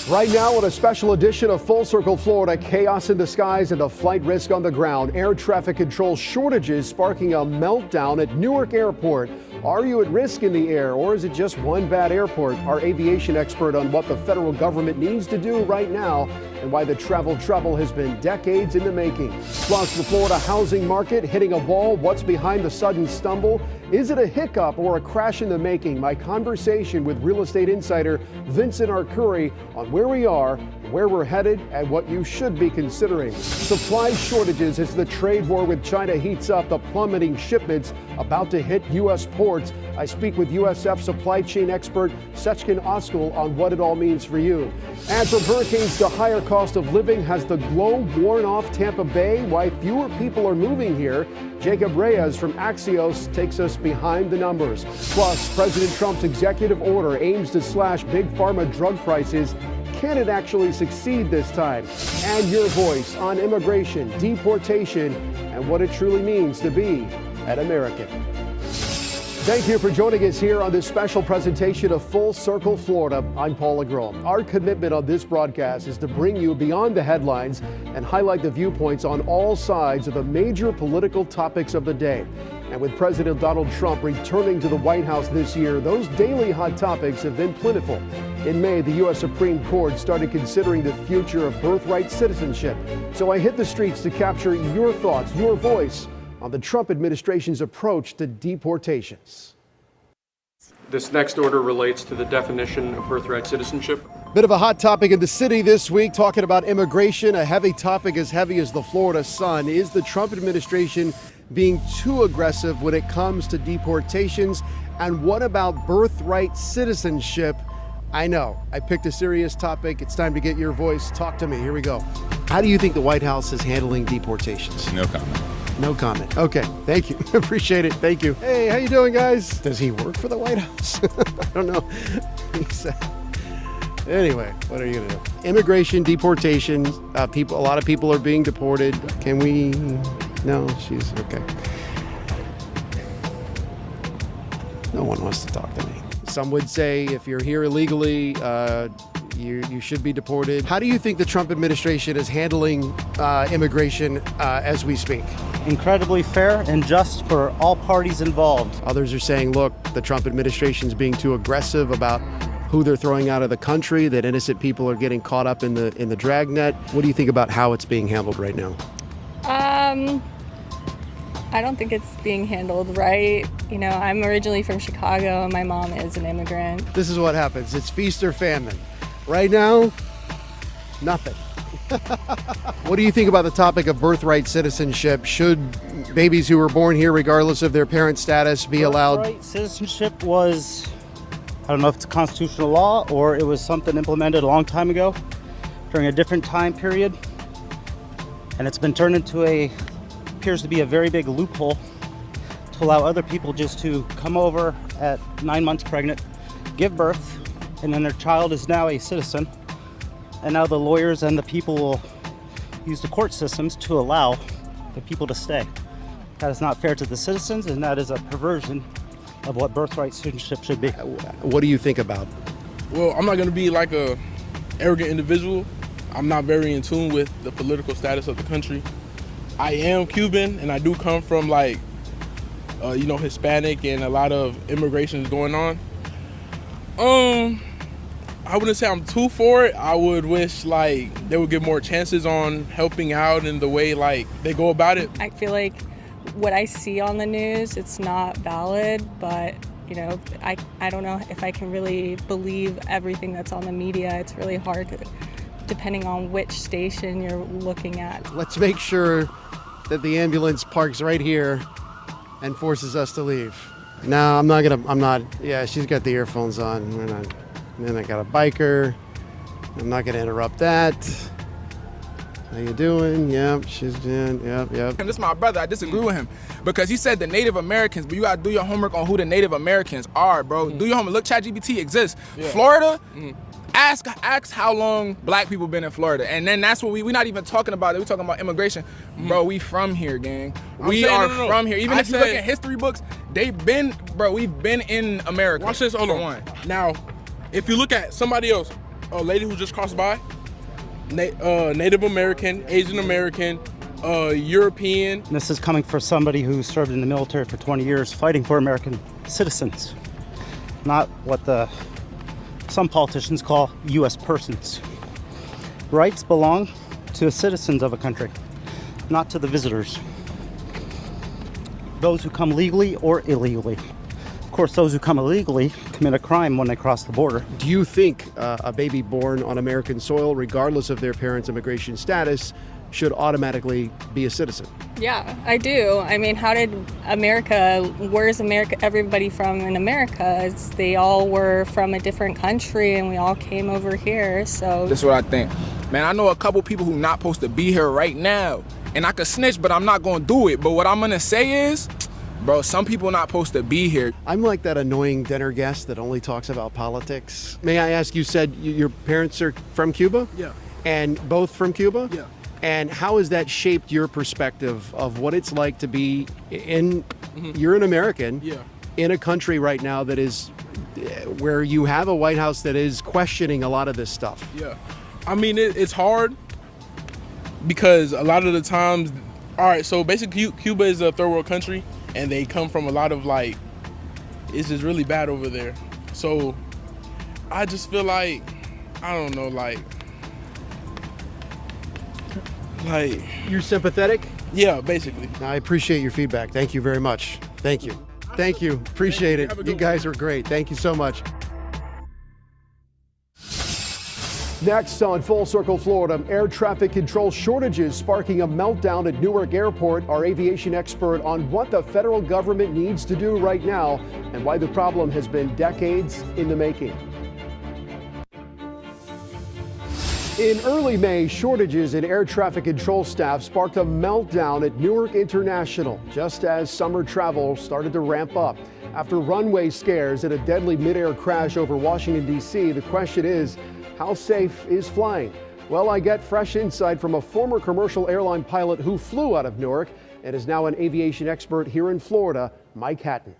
Right now, on a special edition of Full Circle Florida, chaos in the skies and the flight risk on the ground. Air traffic control shortages sparking a meltdown at Newark Airport. Are you at risk in the air, or is it just one bad airport? Our aviation expert on what the federal government needs to do right now and why the travel trouble has been decades in the making. Plus, the Florida housing market hitting a wall. What's behind the sudden stumble? Is it a hiccup or a crash in the making? My conversation with real estate insider Vincent Arcuri on where we are, where we're headed, and what you should be considering. Supply shortages as the trade war with China heats up, the plummeting shipments about to hit U.S. ports. I speak with USF supply chain expert Sechkin Oskal on what it all means for you. And from hurricanes to higher cost of living, has the glow worn off Tampa Bay? Why fewer people are moving here? Jacob Reyes from Axios takes us behind the numbers. Plus, President Trump's executive order aims to slash big pharma drug prices. Can it actually succeed this time? And your voice on immigration, deportation, and what it truly means to be an American. Thank you for joining us here on this special presentation of Full Circle Florida. I'm Paul Legros. Our commitment on this broadcast is to bring you beyond the headlines and highlight the viewpoints on all sides of the major political topics of the day. And with President Donald Trump returning to the White House this year, those daily hot topics have been plentiful. In May, the U.S. Supreme Court started considering the future of birthright citizenship. So I hit the streets to capture your thoughts, your voice on the Trump administration's approach to deportations. This next order relates to the definition of birthright citizenship. Bit of a hot topic in the city this week, talking about immigration, a heavy topic as heavy as the Florida sun. Is the Trump administration being too aggressive when it comes to deportations? And what about birthright citizenship? I know, I picked a serious topic. It's time to get your voice. Talk to me. Here we go. How do you think the White House is handling deportations? No comment. No comment. Okay, thank you. Appreciate it. Thank you. Hey, how you doing, guys? Does he work for the White House? I don't know. Anyway, what are you gonna do? Immigration, deportation. A lot of people are being deported. Can we? No, she's okay. No one wants to talk to me. Some would say if you're here illegally, you should be deported. How do you think the Trump administration is handling immigration as we speak? Incredibly fair and just for all parties involved. Others are saying, look, the Trump administration is being too aggressive about who they're throwing out of the country, that innocent people are getting caught up in the dragnet. What do you think about how it's being handled right now? I don't think it's being handled right. You know, I'm originally from Chicago and my mom is an immigrant. This is what happens. It's feast or famine. Right now, nothing. What do you think about the topic of birthright citizenship? Should babies who were born here, regardless of their parent status, be allowed? Birthright citizenship was, I don't know if it's a constitutional law or it was something implemented a long time ago during a different time period. And it's been turned into appears to be a very big loophole to allow other people just to come over at 9 months pregnant, give birth, and then their child is now a citizen. And now the lawyers and the people will use the court systems to allow the people to stay. That is not fair to the citizens, and that is a perversion of what birthright citizenship should be. What do you think about? Well, I'm not going to be like a arrogant individual. I'm not very in tune with the political status of the country. I am Cuban, and I do come from Hispanic, and a lot of immigration is going on. I wouldn't say I'm too for it. I would wish they would give more chances on helping out in the way they go about it. I feel like what I see on the news, it's not valid, but I don't know if I can really believe everything that's on the media. It's really hard depending on which station you're looking at. Let's make sure that the ambulance parks right here and forces us to leave. No, I'm not. Yeah, she's got the earphones on. And then I got a biker. I'm not gonna interrupt that. How you doing? Yep, she's doing, yep. And this is my brother, I disagree with him. Because he said the Native Americans, but you gotta do your homework on who the Native Americans are, bro. Do your homework, look, ChatGPT exists. Yeah. Florida, ask how long black people been in Florida. And then that's what we're not even talking about it, we're talking about immigration. Bro, we from here, gang. We are from here. Even if you look at history books, we've been in America. Watch this, hold on. Now, if you look at somebody else, a lady who just crossed by, Native American, Asian American, European. And this is coming from somebody who served in the military for 20 years fighting for American citizens, not what some politicians call U.S. persons. Rights belong to the citizens of a country, not to the visitors. Those who come legally or illegally. Of course, those who come illegally commit a crime when they cross the border. Do you think a baby born on American soil, regardless of their parents' immigration status, should automatically be a citizen? Yeah, I do. I mean, where's everybody from in America? They all were from a different country and we all came over here, so. That's what I think. Man, I know a couple people who not supposed to be here right now. And I could snitch, but I'm not gonna do it. But what I'm gonna say is, bro, some people not supposed to be here. I'm like that annoying dinner guest that only talks about politics. May I ask, you said your parents are from Cuba? Yeah. And both from Cuba? Yeah. And how has that shaped your perspective of what it's like to be you're an American in a country right now that is where you have a White House that is questioning a lot of this stuff? Yeah. I mean, it's hard because a lot of the times, all right, so basically Cuba is a third world country and they come from a lot of it's just really bad over there. So I just feel like, I don't know, like you're sympathetic? Yeah, basically. I appreciate your feedback. Thank you very much. Thank you. Thank you. Appreciate it. You guys are great. Thank you so much. Next on Full Circle Florida, air traffic control shortages sparking a meltdown at Newark Airport. Our aviation expert on what the federal government needs to do right now and why the problem has been decades in the making. In early May, shortages in air traffic control staff sparked a meltdown at Newark International just as summer travel started to ramp up. After runway scares and a deadly midair crash over Washington, D.C., the question is, how safe is flying? Well, I get fresh insight from a former commercial airline pilot who flew out of Newark and is now an aviation expert here in Florida, Mike Hatton.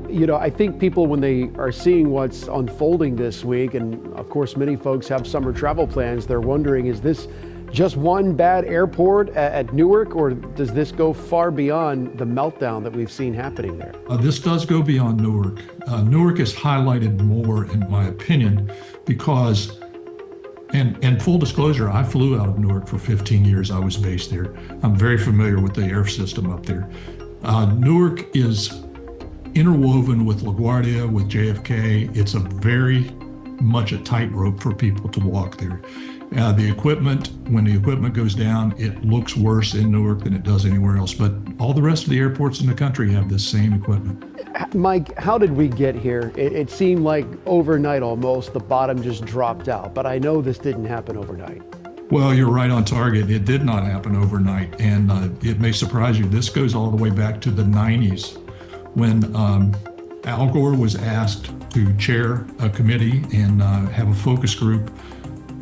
You know, I think people, when they are seeing what's unfolding this week, and of course many folks have summer travel plans, they're wondering, is this just one bad airport at Newark, or does this go far beyond the meltdown that we've seen happening there? This does go beyond Newark. Newark is highlighted more, in my opinion, because, and full disclosure, I flew out of Newark for 15 years. I was based there. I'm very familiar with the air system up there. Newark is interwoven with LaGuardia, with JFK. It's a very much a tightrope for people to walk there. The equipment, when the equipment goes down, it looks worse in Newark than it does anywhere else. But all the rest of the airports in the country have this same equipment. Mike, how did we get here? It seemed like overnight almost, the bottom just dropped out. But I know this didn't happen overnight. Well, you're right on target. It did not happen overnight. And it may surprise you. This goes all the way back to the 90s. When Al Gore was asked to chair a committee and have a focus group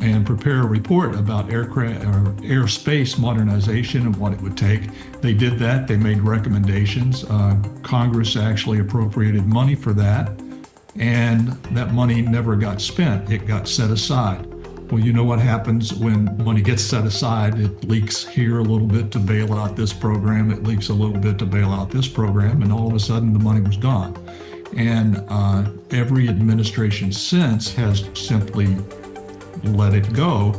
and prepare a report about airspace modernization and what it would take. They did that. They made recommendations. Congress actually appropriated money for that, and that money never got spent. It got set aside. Well, you know what happens when money gets set aside? It leaks here a little bit to bail out this program. It leaks a little bit to bail out this program, and all of a sudden the money was gone. And every administration since has simply let it go.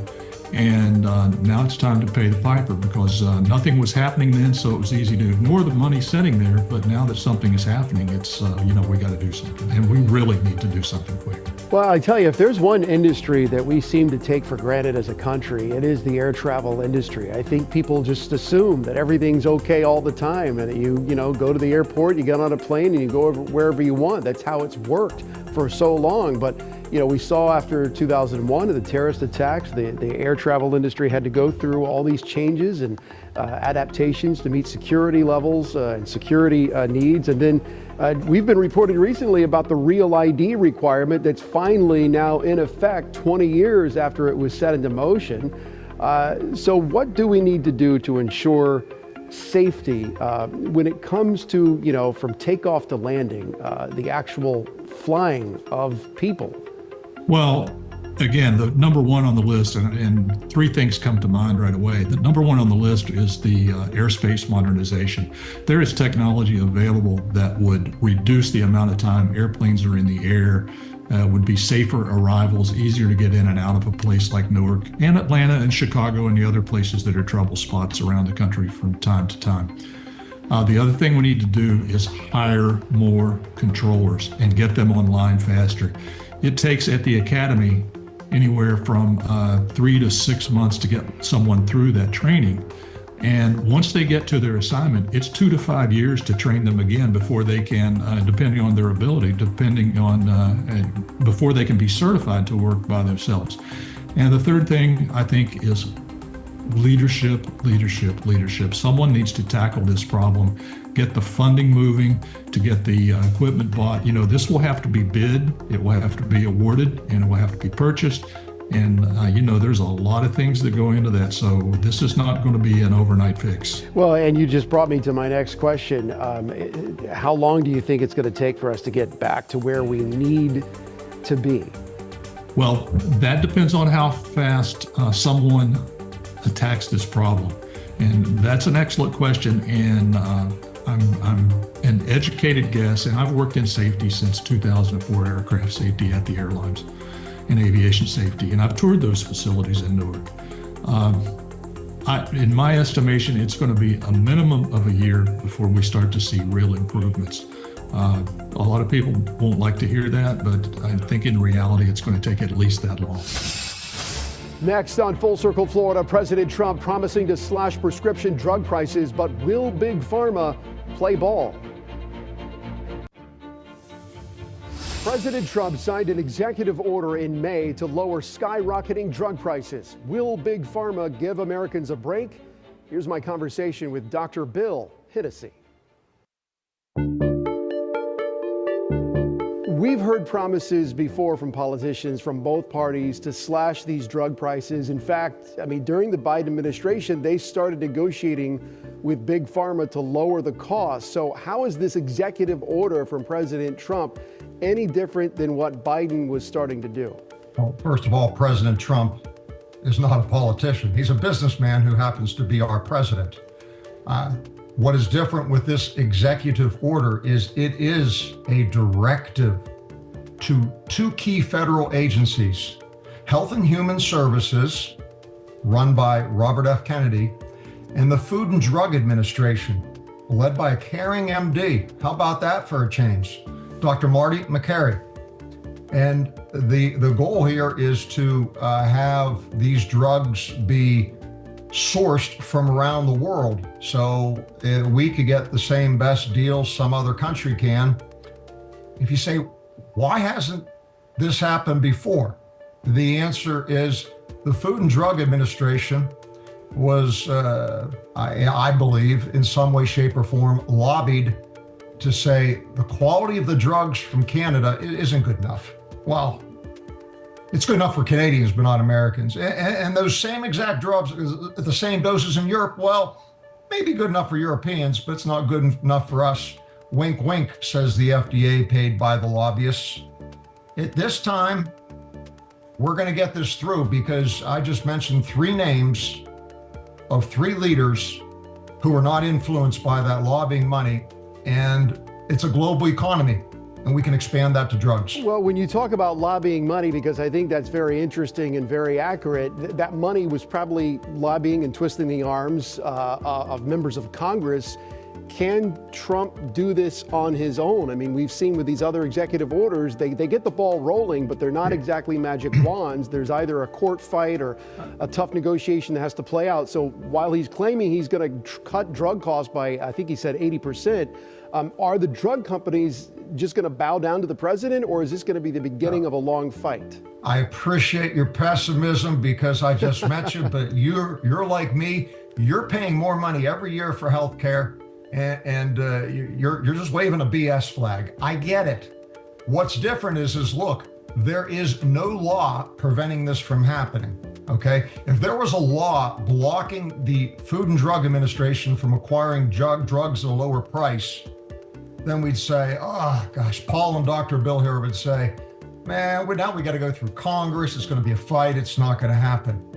And now it's time to pay the piper, because nothing was happening then, so it was easy to ignore the money sitting there. But now that something is happening, it's, we got to do something, and we really need to do something quick. Well, I tell you, if there's one industry that we seem to take for granted as a country, it is the air travel industry. I think people just assume that everything's okay all the time, and you go to the airport, you get on a plane, and you go wherever you want. That's how it's worked for so long. But we saw after 2001 and the terrorist attacks, the air travel industry had to go through all these changes and adaptations to meet security levels and security needs. And then we've been reporting recently about the Real ID requirement that's finally now in effect 20 years after it was set into motion. So what do we need to do to ensure safety when it comes to, from takeoff to landing, the actual flying of people? Well, again, the number one on the list, and three things come to mind right away. The number one on the list is the airspace modernization. There is technology available that would reduce the amount of time airplanes are in the air, would be safer arrivals, easier to get in and out of a place like Newark and Atlanta and Chicago and the other places that are trouble spots around the country from time to time. The other thing we need to do is hire more controllers and get them online faster. It takes at the academy anywhere from 3 to 6 months to get someone through that training. And once they get to their assignment, it's 2 to 5 years to train them again before they can, depending on their ability, before they can be certified to work by themselves. And the third thing I think is leadership. Someone needs to tackle this problem, get the funding moving, to get the equipment bought. This will have to be bid, it will have to be awarded, and it will have to be purchased. And there's a lot of things that go into that. So this is not going to be an overnight fix. Well, and you just brought me to my next question. How long do you think it's going to take for us to get back to where we need to be? Well, that depends on how fast someone attacks this problem. And that's an excellent question. And I'm an educated guess, and I've worked in safety since 2004, aircraft safety at the airlines and aviation safety. And I've toured those facilities in Newark. In my estimation, it's going to be a minimum of a year before we start to see real improvements. A lot of people won't like to hear that, but I think in reality, it's going to take at least that long. Next on Full Circle Florida, President Trump promising to slash prescription drug prices, but will Big Pharma play ball? President Trump signed an executive order in May to lower skyrocketing drug prices. Will Big Pharma give Americans a break? Here's my conversation with Dr. Bill Hiddesy. We've heard promises before from politicians from both parties to slash these drug prices. In fact, during the Biden administration, they started negotiating with Big Pharma to lower the cost. So how is this executive order from President Trump any different than what Biden was starting to do? Well, first of all, President Trump is not a politician. He's a businessman who happens to be our president. What is different with this executive order is it is a directive to two key federal agencies, Health and Human Services, run by Robert F. Kennedy, and the Food and Drug Administration, led by a caring MD. How about that for a change? Dr. Marty McCary. And the goal here is to have these drugs be sourced from around the world so we could get the same best deals some other country can. If you say, why hasn't this happened before? The answer is the Food and Drug Administration was, I believe, in some way, shape, or form, lobbied to say the quality of the drugs from Canada isn't good enough. Well, it's good enough for Canadians, but not Americans. And those same exact drugs at the same doses in Europe, well, maybe good enough for Europeans, but it's not good enough for us. Wink, wink, says the FDA, paid by the lobbyists. At this time, we're going to get this through because I just mentioned three names of three leaders who are not influenced by that lobbying money. And it's a global economy, and we can expand that to drugs. Well, when you talk about lobbying money, because I think that's very interesting and very accurate, that money was probably lobbying and twisting the arms of members of Congress. Can Trump do this on his own? We've seen with these other executive orders, they get the ball rolling, but they're not exactly magic wands. There's either a court fight or a tough negotiation that has to play out. So while he's claiming he's going to cut drug costs by, I think he said 80%, are the drug companies just going to bow down to the president, or is this going to be the beginning of a long fight? I appreciate your pessimism because I just met you, but you're like me. You're paying more money every year for health care. And you're just waving a BS flag. I get it. What's different is look, there is no law preventing this from happening, okay? If there was a law blocking the Food and Drug Administration from acquiring drugs at a lower price, then we'd say, oh gosh, Paul and Dr. Bill here would say, man, now we got to go through Congress. It's going to be a fight. It's not going to happen.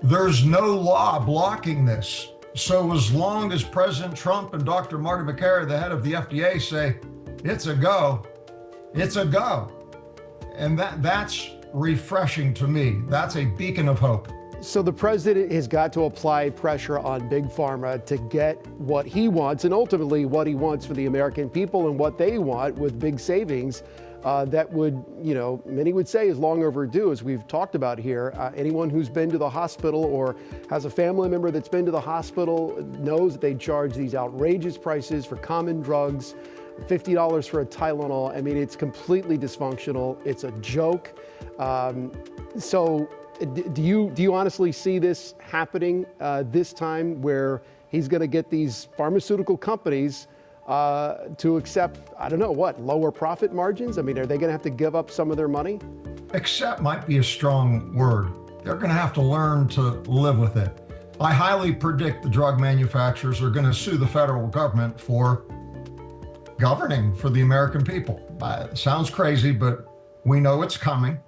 There's no law blocking this. So as long as President Trump and Dr. Marty Makary, the head of the FDA, say, it's a go, it's a go. And that's refreshing to me. That's a beacon of hope. So the president has got to apply pressure on Big Pharma to get what he wants, and ultimately what he wants for the American people and what they want with big savings that would, many would say is long overdue, as we've talked about here. Anyone who's been to the hospital or has a family member that's been to the hospital knows that they charge these outrageous prices for common drugs, $50 for a Tylenol. I mean, it's completely dysfunctional. It's a joke. So do you honestly see this happening this time, where he's going to get these pharmaceutical companies to accept, I don't know, lower profit margins? I mean, are they going to have to give up some of their money? Accept might be a strong word. They're going to have to learn to live with it. I highly predict the drug manufacturers are going to sue the federal government for governing for the American people. It sounds crazy, but we know it's coming.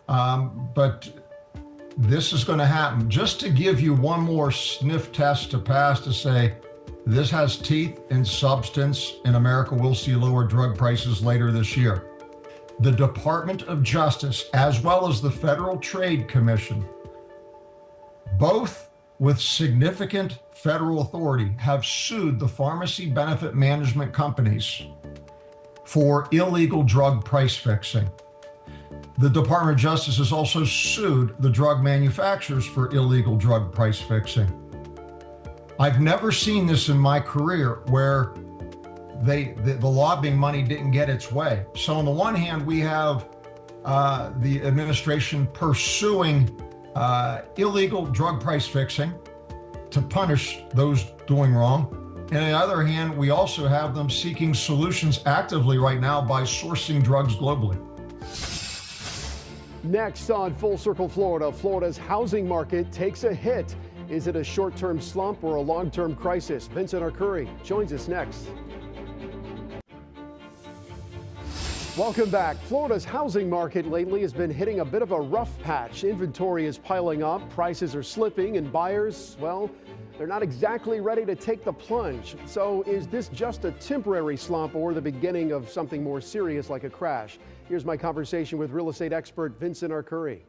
But this is going to happen. Just to give you one more sniff test to pass to say, this has teeth and substance. In America, we'll see lower drug prices later this year. The Department of Justice, as well as the Federal Trade Commission, both with significant federal authority, have sued the pharmacy benefit management companies for illegal drug price fixing. The Department of Justice has also sued the drug manufacturers for illegal drug price fixing. I've never seen this in my career where the lobbying money didn't get its way. So on the one hand, we have the administration pursuing illegal drug price fixing to punish those doing wrong. And on the other hand, we also have them seeking solutions actively right now by sourcing drugs globally. Next on Full Circle Florida, Florida's housing market takes a hit. Is it a short-term slump or a long-term crisis? Vincent Arcuri joins us next. Welcome back. Florida's housing market lately has been hitting a bit of a rough patch. Inventory is piling up, prices are slipping, and buyers, well, they're not exactly ready to take the plunge. So is this just a temporary slump or the beginning of something more serious like a crash? Here's my conversation with real estate expert Vincent Arcuri.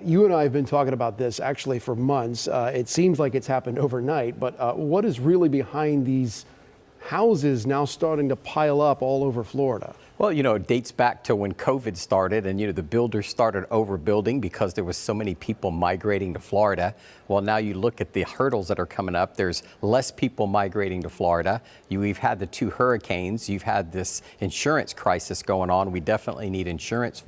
You and I have been talking about this actually for months. It seems like it's happened overnight, but what is really behind these houses now starting to pile up all over Florida? Well, it dates back to when COVID started and, the builders started overbuilding because there was so many people migrating to Florida. Well, now you look at the hurdles that are coming up. There's less people migrating to Florida. We've had the 2 hurricanes. You've had this insurance crisis going on. We definitely need insurance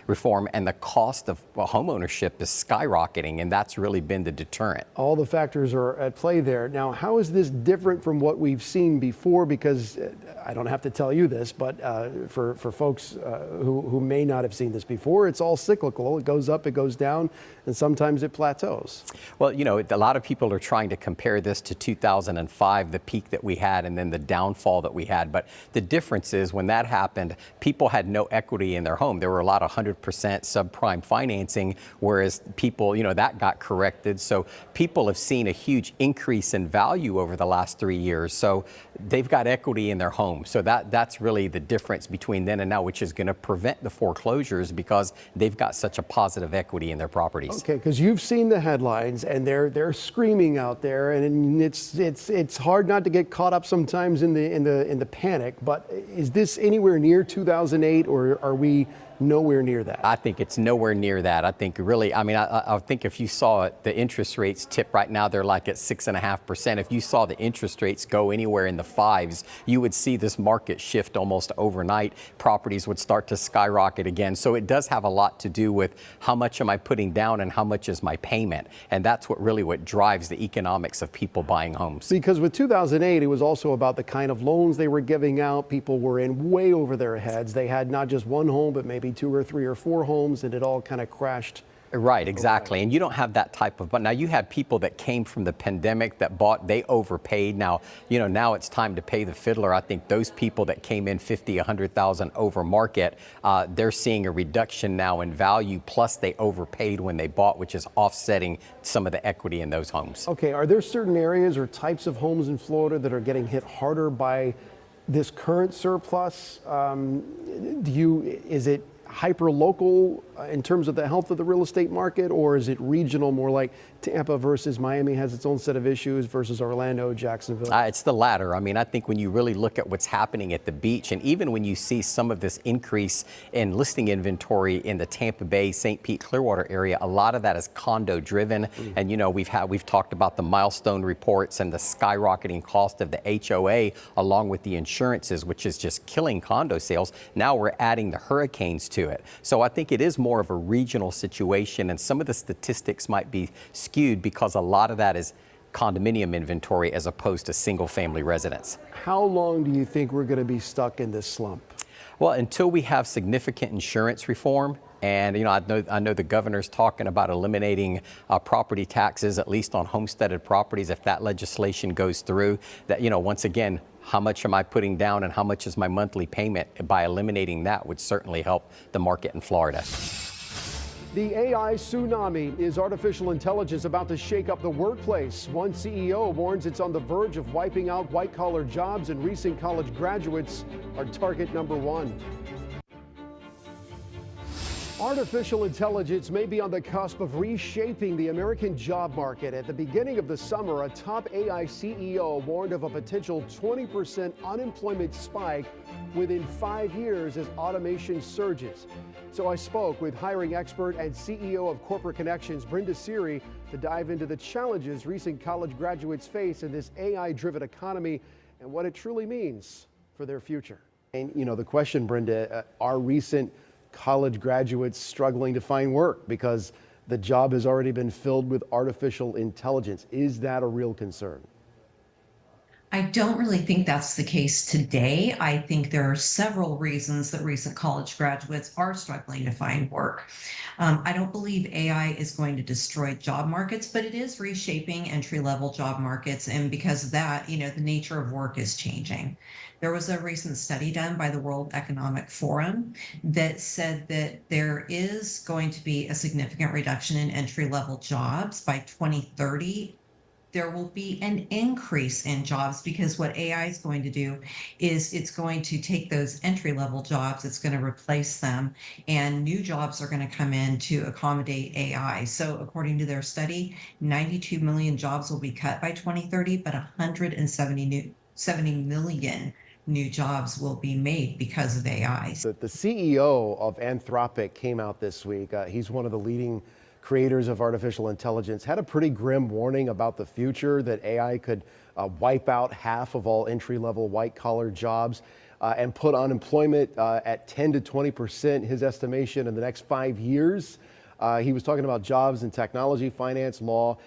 reform, and the cost of homeownership is skyrocketing, and that's really been the deterrent. All the factors are at play there. Now, how is this different from what we've seen before? Because I don't have to tell you this, but for folks who may not have seen this before, it's all cyclical. It goes up, it goes down, and sometimes it plateaus. Well, a lot of people are trying to compare this to 2005, the peak that we had, and then the downfall that we had. But the difference is when that happened, people had no equity in their home. There were a lot of 100% subprime financing, whereas people, that got corrected. So people have seen a huge increase in value over the last 3 years. So they've got equity in their home. So that's really the difference between then and now, which is going to prevent the foreclosures because they've got such a positive equity in their properties. Okay, because you've seen the headlines and they're screaming out there, and it's hard not to get caught up sometimes in the panic. But is this anywhere near 2008, or are we nowhere near that? I think it's nowhere near that. I think really, I think if you saw the interest rates tip right now, they're like at 6.5%. If you saw the interest rates go anywhere in the 5s, you would see this market shift almost overnight. Properties would start to skyrocket again. So it does have a lot to do with how much am I putting down and how much is my payment. And that's what drives the economics of people buying homes. Because with 2008, it was also about the kind of loans they were giving out. People were in way over their heads. They had not just one home, but maybe 2 or 3 or 4 homes, and it all kind of crashed Right, exactly. And you don't have that type of, but now you had people that came from the pandemic that bought, they overpaid. Now, now it's time to pay the fiddler. I think those people that came in 50, 100,000 over market, they're seeing a reduction now in value, plus they overpaid when they bought, which is offsetting some of the equity in those homes. Okay, are there certain areas or types of homes in Florida that are getting hit harder by this current surplus? Is it hyper-local in terms of the health of the real estate market, or is it regional, more like Tampa versus Miami has its own set of issues versus Orlando, Jacksonville? It's the latter. I mean, I think when you really look at what's happening at the beach, and even when you see some of this increase in listing inventory in the Tampa Bay, St. Pete, Clearwater area, a lot of that is condo driven. And we've talked about the milestone reports and the skyrocketing cost of the HOA along with the insurances, which is just killing condo sales. Now we're adding the hurricanes to it. So I think it is more of a regional situation, and some of the statistics might be skewed because a lot of that is condominium inventory as opposed to single family residence. How long do you think we're going to be stuck in this slump? Well, until we have significant insurance reform. And, I know the governor's talking about eliminating property taxes, at least on homesteaded properties, if that legislation goes through. That, once again, how much am I putting down and how much is my monthly payment? By eliminating that would certainly help the market in Florida. The AI tsunami. Is artificial intelligence about to shake up the workplace? One CEO warns it's on the verge of wiping out white-collar jobs, and recent college graduates are target number one. Artificial intelligence may be on the cusp of reshaping the American job market. At the beginning of the summer, a top AI CEO warned of a potential 20% unemployment spike within 5 years as automation surges. So I spoke with hiring expert and CEO of Corporate Connections, Brenda Seary, to dive into the challenges recent college graduates face in this AI-driven economy and what it truly means for their future. And the question, Brenda, are recent college graduates struggling to find work because the job has already been filled with artificial intelligence? Is that a real concern? I don't really think that's the case today. I think there are several reasons that recent college graduates are struggling to find work. I don't believe AI is going to destroy job markets, but it is reshaping entry-level job markets. And because of that, the nature of work is changing. There was a recent study done by the World Economic Forum that said that there is going to be a significant reduction in entry-level jobs by 2030. There will be an increase in jobs because what AI is going to do is it's going to take those entry-level jobs, it's going to replace them, and new jobs are going to come in to accommodate AI. So according to their study, 92 million jobs will be cut by 2030, but 70 million new jobs will be made because of AI. The CEO of Anthropic came out this week. He's one of the leading creators of artificial intelligence, had a pretty grim warning about the future, that AI could wipe out half of all entry-level white-collar jobs and put unemployment at 10 to 20%, his estimation, in the next 5 years. He was talking about jobs in technology, finance, law.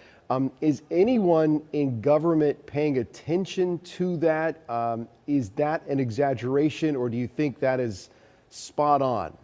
Is anyone in government paying attention to that? Is that an exaggeration, or do you think that is spot on?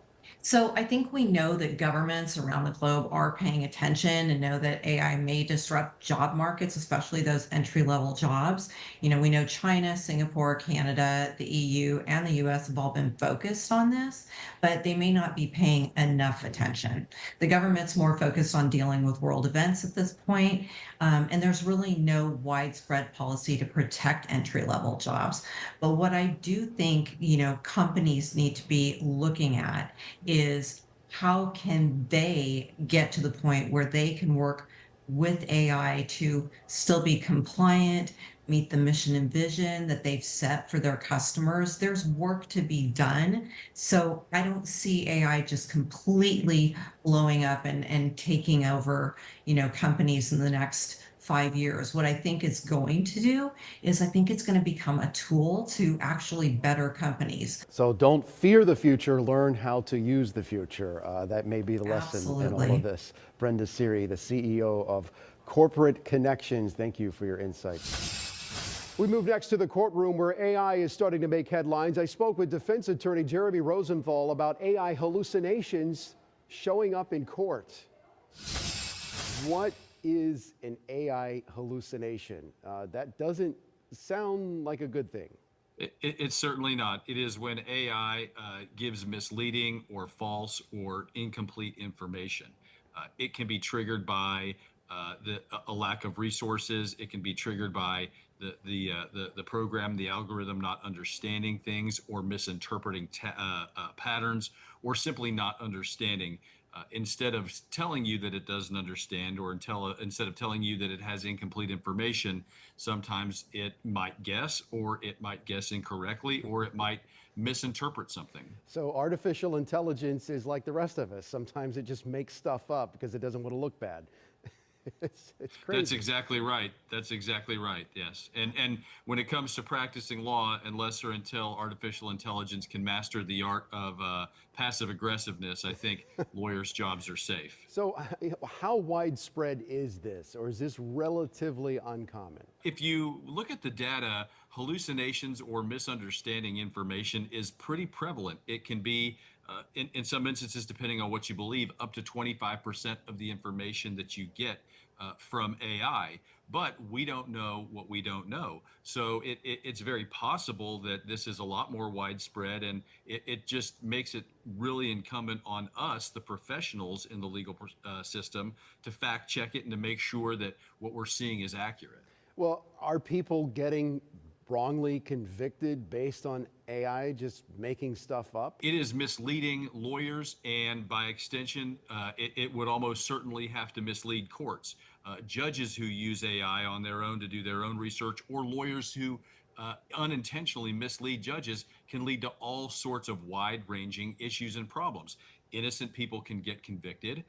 So I think we know that governments around the globe are paying attention and know that AI may disrupt job markets, especially those entry-level jobs. We know China, Singapore, Canada, the EU, and the US have all been focused on this, but they may not be paying enough attention. The government's more focused on dealing with world events at this point, and there's really no widespread policy to protect entry-level jobs. But what I do think, companies need to be looking at is how can they get to the point where they can work with AI to still be compliant, meet the mission and vision that they've set for their customers. There's work to be done. So I don't see AI just completely blowing up and taking over, companies in the next 5 years. What I think it's going to do is I think it's going to become a tool to actually better companies. So don't fear the future, learn how to use the future. That may be the lesson in all of this. Brenda Seary, the CEO of Corporate Connections, thank you for your insights. We move next to the courtroom where AI is starting to make headlines. I spoke with defense attorney Jeremy Rosenthal about AI hallucinations showing up in court. What is an AI hallucination? That doesn't sound like a good thing. It's certainly not. It is when AI gives misleading or false or incomplete information. It can be triggered by a lack of resources. It can be triggered by the program, the algorithm not understanding things or misinterpreting patterns, or simply not understanding. Instead of telling you that it doesn't understand, or instead of telling you that it has incomplete information, sometimes it might guess, or it might guess incorrectly, or it might misinterpret something. So artificial intelligence is like the rest of us. Sometimes it just makes stuff up because it doesn't want to look bad. It's crazy. That's exactly right. That's exactly right. Yes. And when it comes to practicing law, unless or until artificial intelligence can master the art of passive aggressiveness, I think lawyers' jobs are safe. So how widespread is this, or is this relatively uncommon? If you look at the data, hallucinations or misunderstanding information is pretty prevalent. It can be, in some instances, depending on what you believe, up to 25% of the information that you get from AI. But we don't know what we don't know. So it's very possible that this is a lot more widespread, and it just makes it really incumbent on us, the professionals in the legal system, to fact check it and to make sure that what we're seeing is accurate. Well, are people getting wrongly convicted based on AI just making stuff up? It is misleading lawyers, and by extension, it would almost certainly have to mislead courts. Judges who use AI on their own to do their own research, or lawyers who unintentionally mislead judges, can lead to all sorts of wide-ranging issues and problems. Innocent people can get convicted.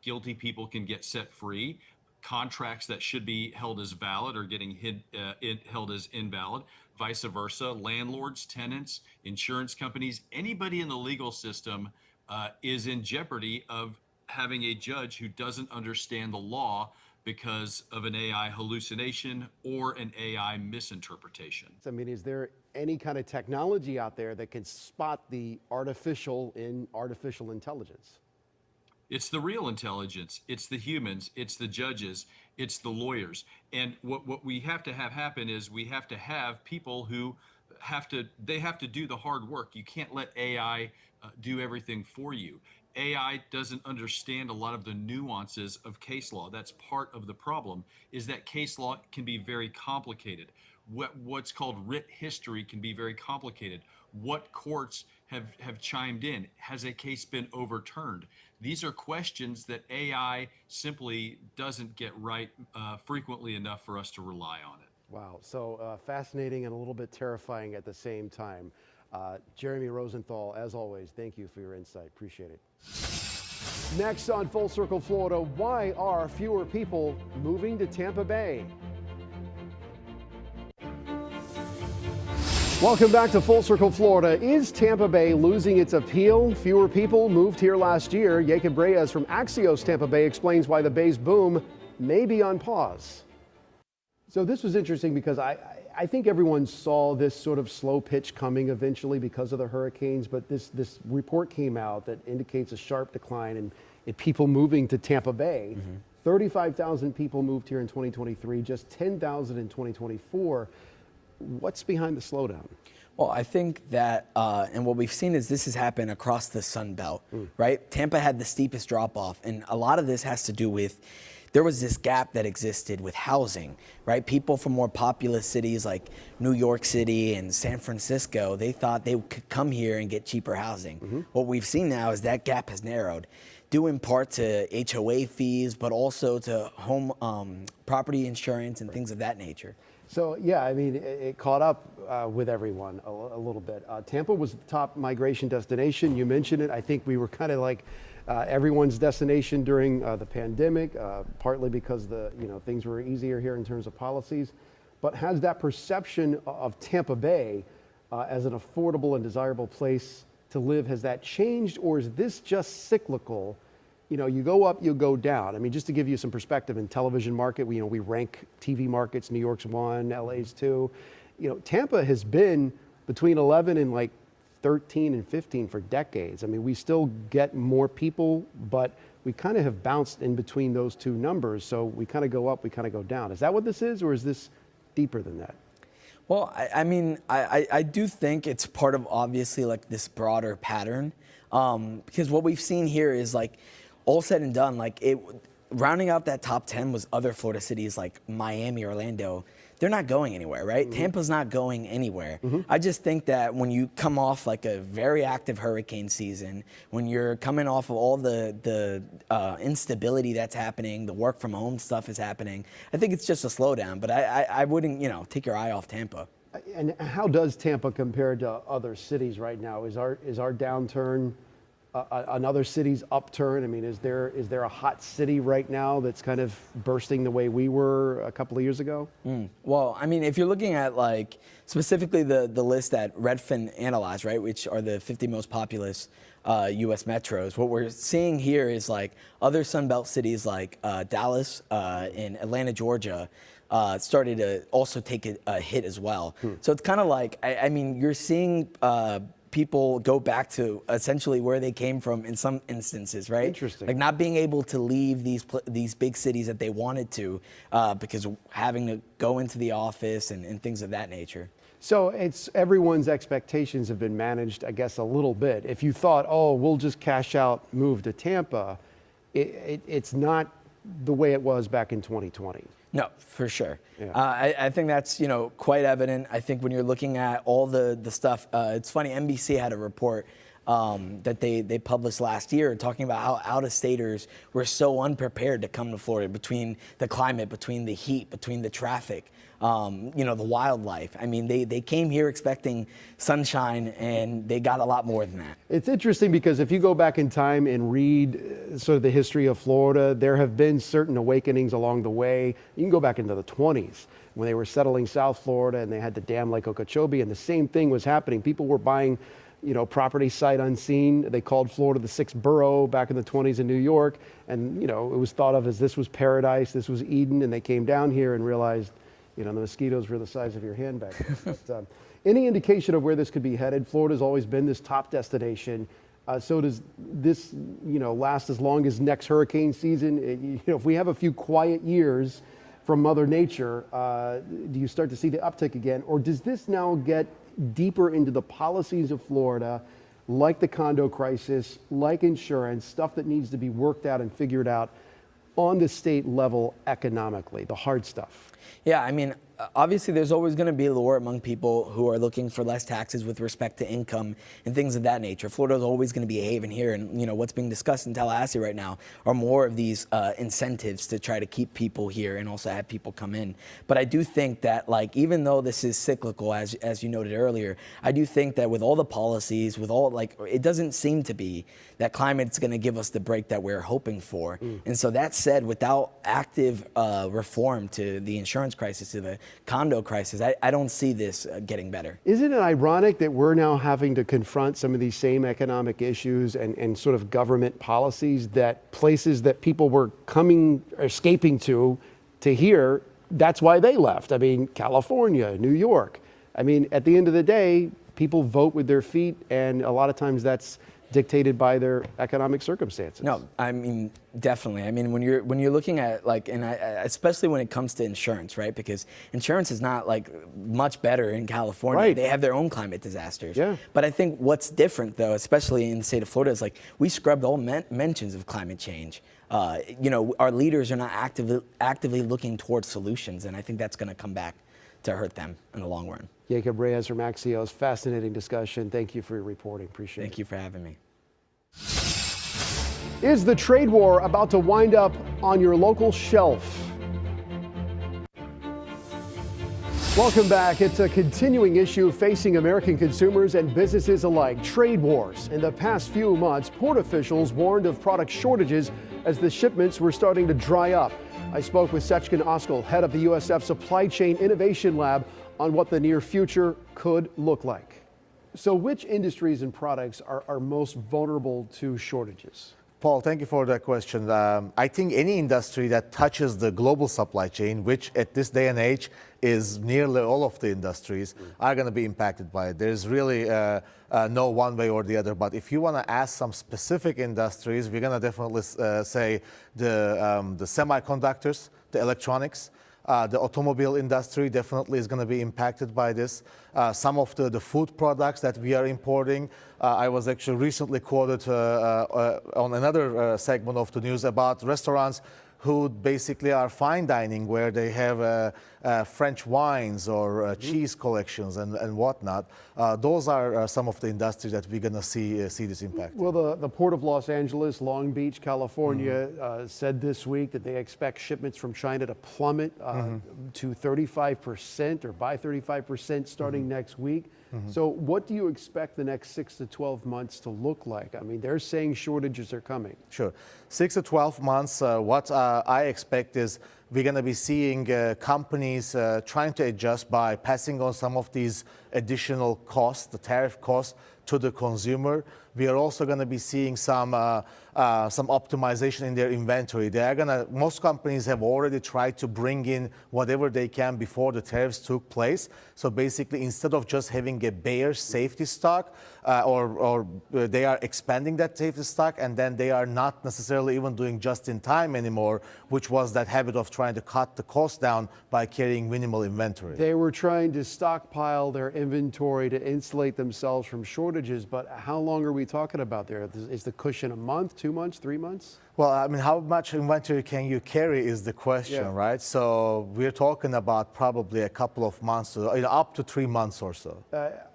Guilty people can get set free. Contracts that should be held as valid are getting held as invalid. Vice versa. Landlords, tenants, insurance companies, anybody in the legal system is in jeopardy of having a judge who doesn't understand the law because of an AI hallucination or an AI misinterpretation. I mean, is there any kind of technology out there that can spot the artificial in artificial intelligence? It's the real intelligence. It's the humans. It's the judges. It's the lawyers. And what we have to have happen is we have to have people who have to do the hard work. You can't let AI do everything for you. AI doesn't understand a lot of the nuances of case law. That's part of the problem, is that case law can be very complicated. What's called writ history can be very complicated. What courts have chimed in? Has a case been overturned? These are questions that AI simply doesn't get right frequently enough for us to rely on it. Wow, so fascinating and a little bit terrifying at the same time. Jeremy Rosenthal, as always, thank you for your insight. Appreciate it. Next on Full Circle Florida, why are fewer people moving to Tampa Bay? Welcome back to Full Circle Florida. Is Tampa Bay losing its appeal? Fewer people moved here last year. Jacob Reyes from Axios Tampa Bay explains why the Bay's boom may be on pause. So this was interesting because I think everyone saw this sort of slow pitch coming eventually because of the hurricanes, but this report came out that indicates a sharp decline in people moving to Tampa Bay. 35,000 people moved here in 2023, just 10,000 in 2024. What's behind the slowdown? Well, I think that, and what we've seen is this has happened across the Sun Belt, right? Tampa had the steepest drop off, and a lot of this has to do with there was this gap that existed with housing, right? People from more populous cities like New York City and San Francisco, they thought they could come here and get cheaper housing. What we've seen now is that gap has narrowed, due in part to HOA fees, but also to home property insurance and things of that nature. So yeah, I mean, it caught up with everyone a little bit. Tampa was the top migration destination. You mentioned it. I think we were kind of like everyone's destination during the pandemic, partly because things were easier here in terms of policies. But has that perception of Tampa Bay as an affordable and desirable place to live, has that changed, or is this just cyclical? You know, you go up, you go down. I mean, just to give you some perspective, in television market, we rank TV markets. New York's 1, LA's 2. Tampa has been between 11 and like 13 and 15 for decades. I mean, we still get more people, but we kind of have bounced in between those two numbers. So we kind of go up, we kind of go down. Is that what this is, or is this deeper than that? Well, I do think it's part of obviously like this broader pattern, because what we've seen here is like all said and done, like rounding out that top 10 was other Florida cities like Miami, Orlando. They're not going anywhere, right? Mm-hmm. Tampa's not going anywhere. Mm-hmm. I just think that when you come off like a very active hurricane season, when you're coming off of all the instability that's happening, the work from home stuff is happening, I think it's just a slowdown. But I wouldn't, take your eye off Tampa. And how does Tampa compare to other cities right now? Is our downturn another city's upturn? I mean, is there a hot city right now that's kind of bursting the way we were a couple of years ago? Well, I mean, if you're looking at like specifically the list that Redfin analyzed, right, which are the 50 most populous U.S. metros, what we're seeing here is like other Sunbelt cities like Dallas and Atlanta, Georgia, started to also take a hit as well. So it's kind of like, I mean, you're seeing people go back to essentially where they came from in some instances, right? Interesting. Like not being able to leave these big cities that they wanted to because having to go into the office and things of that nature. So it's everyone's expectations have been managed, I guess, a little bit. If you thought, oh, we'll just cash out, move to Tampa, it's not the way it was back in 2020. No, for sure. Yeah. I think that's quite evident. I think when you're looking at all the stuff, it's funny. NBC had a report that they published last year talking about how out-of-staters were so unprepared to come to Florida, between the climate, between the heat, between the traffic, the wildlife. I mean, they came here expecting sunshine, and they got a lot more than that. It's interesting because if you go back in time and read sort of the history of Florida, there have been certain awakenings along the way. You can go back into the 20s when they were settling South Florida and they had to dam Lake Okeechobee, and the same thing was happening. People were buying property sight unseen. They called Florida the sixth borough back in the 20s in New York. And, it was thought of as this was paradise, this was Eden. And they came down here and realized, the mosquitoes were the size of your hand back then. But, any indication of where this could be headed? Florida's always been this top destination. So does this, last as long as next hurricane season? If we have a few quiet years from Mother Nature, do you start to see the uptick again? Or does this now get deeper into the policies of Florida, like the condo crisis, like insurance, stuff that needs to be worked out and figured out on the state level economically, the hard stuff? Yeah, I mean, obviously there's always going to be allure among people who are looking for less taxes with respect to income and things of that nature. Florida is always going to be a haven here, and what's being discussed in Tallahassee right now are more of these incentives to try to keep people here and also have people come in. But I do think that, like, even though this is cyclical, as you noted earlier, I do think that with all the policies, with all, like, it doesn't seem to be that climate's going to give us the break that we're hoping for. And so that said, without active reform to the insurance crisis, to the condo crisis, I don't see this getting better. Isn't it ironic that we're now having to confront some of these same economic issues and sort of government policies that places that people were escaping to here, that's why they left? I mean, California, New York. I mean, at the end of the day, people vote with their feet, and a lot of times that's dictated by their economic circumstances. No, I mean, definitely. I mean, when you're looking at, like, and especially when it comes to insurance, right? Because insurance is not like much better in California. Right. They have their own climate disasters. Yeah. But I think what's different, though, especially in the state of Florida, is like we scrubbed all mentions of climate change. Our leaders are not actively looking towards solutions, and I think that's going to come back to hurt them in the long run. Jacob Reyes from Axios, fascinating discussion. Thank you for your reporting. Appreciate it. Thank you for having me. Is the trade war about to wind up on your local shelf? Welcome back. It's a continuing issue facing American consumers and businesses alike, trade wars. In the past few months, port officials warned of product shortages as the shipments were starting to dry up. I spoke with Sechkin Oskal, head of the USF Supply Chain Innovation Lab, on what the near future could look like. So which industries and products are most vulnerable to shortages? Paul, thank you for that question. I think any industry that touches the global supply chain, which at this day and age is nearly all of the industries, are going to be impacted by it. There's really no one way or the other. But if you want to ask some specific industries, we're going to definitely say the semiconductors, the electronics. The automobile industry definitely is going to be impacted by this. Some of the food products that we are importing. I was actually recently quoted on another segment of the news about restaurants who basically are fine dining, where they have French wines or cheese collections and whatnot. Those are some of the industries that we're going to see this impact. Well, the Port of Los Angeles, Long Beach, California, said this week that they expect shipments from China to plummet to 35% or by 35% starting next week. So what do you expect the next 6 to 12 months to look like? I mean, they're saying shortages are coming. Sure. 6 to 12 months, what I expect is we're going to be seeing companies trying to adjust by passing on some of these additional costs, the tariff costs, to the consumer. We are also going to be seeing some optimization in their inventory. Most companies have already tried to bring in whatever they can before the tariffs took place. So basically, instead of just having a bare safety stock, or they are expanding that safety stock, and then they are not necessarily even doing just in time anymore, which was that habit of trying to cut the cost down by carrying minimal inventory. They were trying to stockpile their inventory to insulate themselves from shortages, but how long are we talking about there? Is the cushion a month, 2 months, 3 months? Well, I mean, how much inventory can you carry is the question, right? So we're talking about probably a couple of months, up to 3 months or so.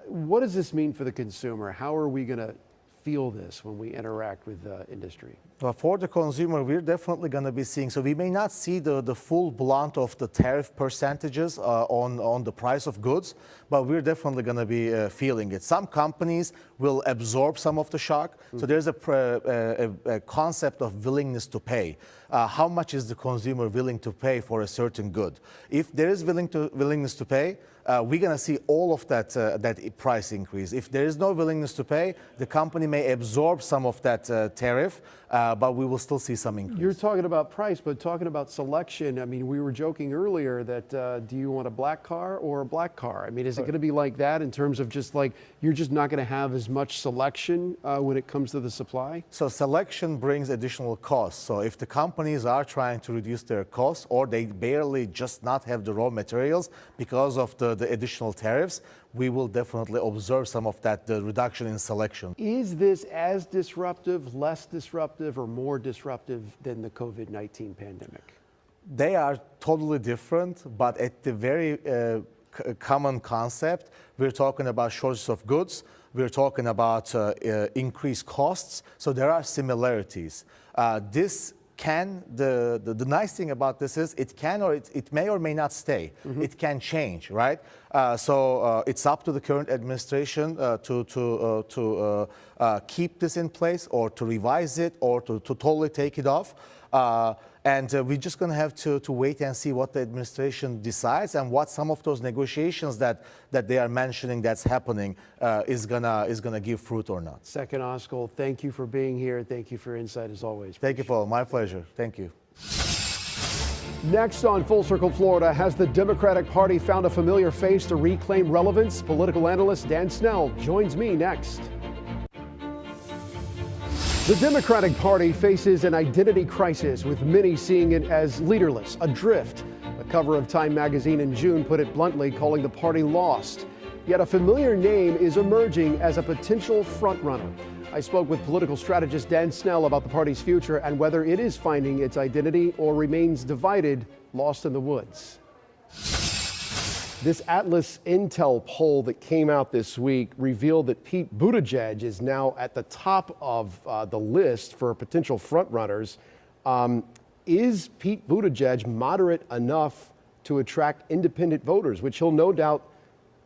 What does this mean for the consumer? How are we going to feel this when we interact with the industry? Well, for the consumer, we're definitely going to be seeing, so we may not see the full blunt of the tariff percentages on the price of goods, but we're definitely going to be feeling it. Some companies will absorb some of the shock. So there's a concept of willingness to pay. How much is the consumer willing to pay for a certain good? If there is willingness to pay, we're going to see all of that price increase. If there is no willingness to pay, the company may absorb some of that tariff, but we will still see some increase. You're talking about price, but talking about selection, I mean, we were joking earlier that do you want a black car or a black car? I mean, is it going to be like that in terms of just like, you're just not going to have as much selection when it comes to the supply? So selection brings additional costs. So if the companies are trying to reduce their costs, or they barely just not have the raw materials because of the additional tariffs, we will definitely observe some of that, the reduction in selection. Is this as disruptive, less disruptive, or more disruptive than the COVID-19 pandemic? They are totally different, but at the very common concept, we're talking about shortage of goods, we're talking about increased costs, so there are similarities. The nice thing about this is it can or it may or may not stay. It can change, right? So it's up to the current administration to keep this in place, or to revise it, or to totally take it off. And we're just going to have to wait and see what the administration decides, and what some of those negotiations that they are mentioning that's happening is gonna give fruit or not. Second Oskal, thank you for being here. Thank you for your insight as always. Thank you, Paul. My pleasure. Thank you. Next on Full Circle Florida, has the Democratic Party found a familiar face to reclaim relevance? Political analyst Dan Snell joins me next. The Democratic Party faces an identity crisis, with many seeing it as leaderless, adrift. The cover of Time magazine in June put it bluntly, calling the party lost. Yet a familiar name is emerging as a potential frontrunner. I spoke with political strategist Dan Snell about the party's future and whether it is finding its identity or remains divided, lost in the woods. This Atlas Intel poll that came out this week revealed that Pete Buttigieg is now at the top of the list for potential frontrunners. Is Pete Buttigieg moderate enough to attract independent voters, which he'll no doubt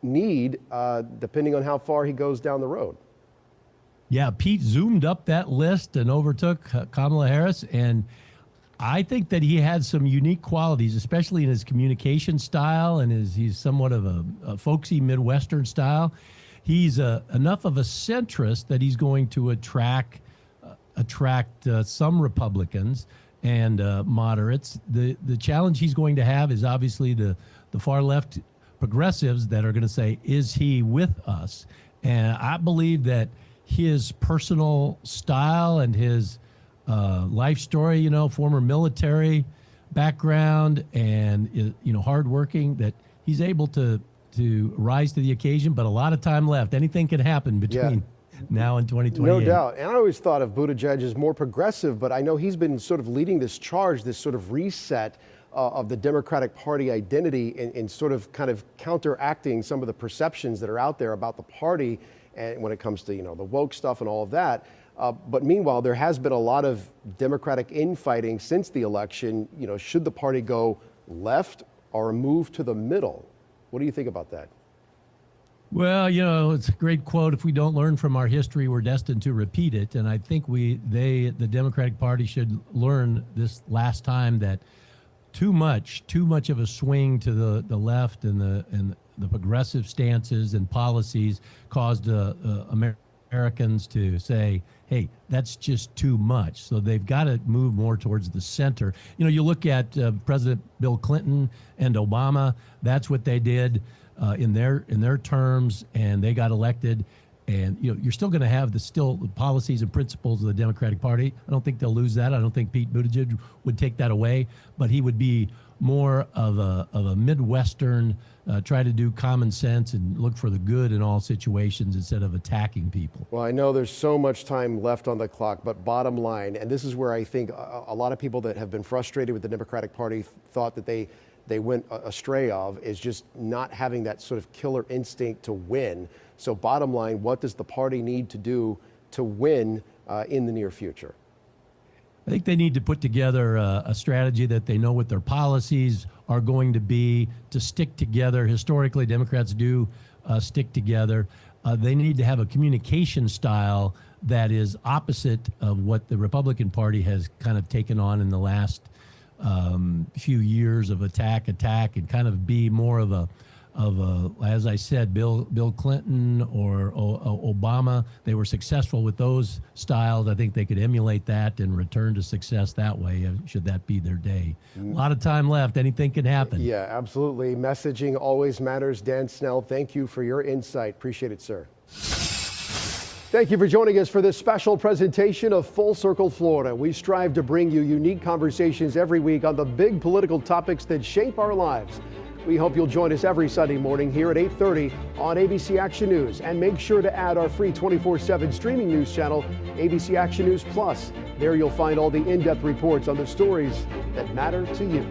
need depending on how far he goes down the road? Yeah, Pete zoomed up that list and overtook Kamala Harris, and I think that he had some unique qualities, especially in his communication style, and he's somewhat of a folksy Midwestern style. He's enough of a centrist that he's going to attract attract some Republicans and moderates. The challenge he's going to have is obviously the far left progressives that are going to say, is he with us? And I believe that his personal style and his life story, former military background and, hardworking, that he's able to rise to the occasion, but a lot of time left. Anything can happen between now and 2028. No doubt. And I always thought of Buttigieg as more progressive, but I know he's been sort of leading this charge, this sort of reset of the Democratic Party identity in sort of kind of counteracting some of the perceptions that are out there about the party and when it comes to, the woke stuff and all of that. But meanwhile, there has been a lot of Democratic infighting since the election. Should the party go left or move to the middle? What do you think about that? Well, it's a great quote. If we don't learn from our history, we're destined to repeat it. And I think the Democratic Party should learn this last time that too much of a swing to the left and the progressive stances and policies caused Americans to say, hey, that's just too much. So they've got to move more towards the center. You look at President Bill Clinton and Obama. That's what they did in their terms, and they got elected. And you're still going to have the policies and principles of the Democratic Party. I don't think they'll lose that. I don't think Pete Buttigieg would take that away, but he would be more of a Midwestern, try to do common sense and look for the good in all situations instead of attacking people. Well, I know there's so much time left on the clock, but bottom line, and this is where I think a lot of people that have been frustrated with the Democratic Party thought that they went astray of, is just not having that sort of killer instinct to win. So bottom line, what does the party need to do to win in the near future? I think they need to put together a strategy that they know what their policies are going to be, to stick together. Historically, Democrats do stick together. They need to have a communication style that is opposite of what the Republican Party has kind of taken on in the last few years of attack, and kind of be more of a, as I said, Bill Clinton or Obama. They were successful with those styles. I think they could emulate that and return to success that way, should that be their day. A lot of time left. Anything can happen. Yeah, absolutely. Messaging always matters. Dan Snell, thank you for your insight. Appreciate it, sir. Thank you for joining us for this special presentation of Full Circle Florida. We strive to bring you unique conversations every week on the big political topics that shape our lives. We hope you'll join us every Sunday morning here at 8:30 on ABC Action News. And make sure to add our free 24/7 streaming news channel, ABC Action News Plus. There you'll find all the in-depth reports on the stories that matter to you.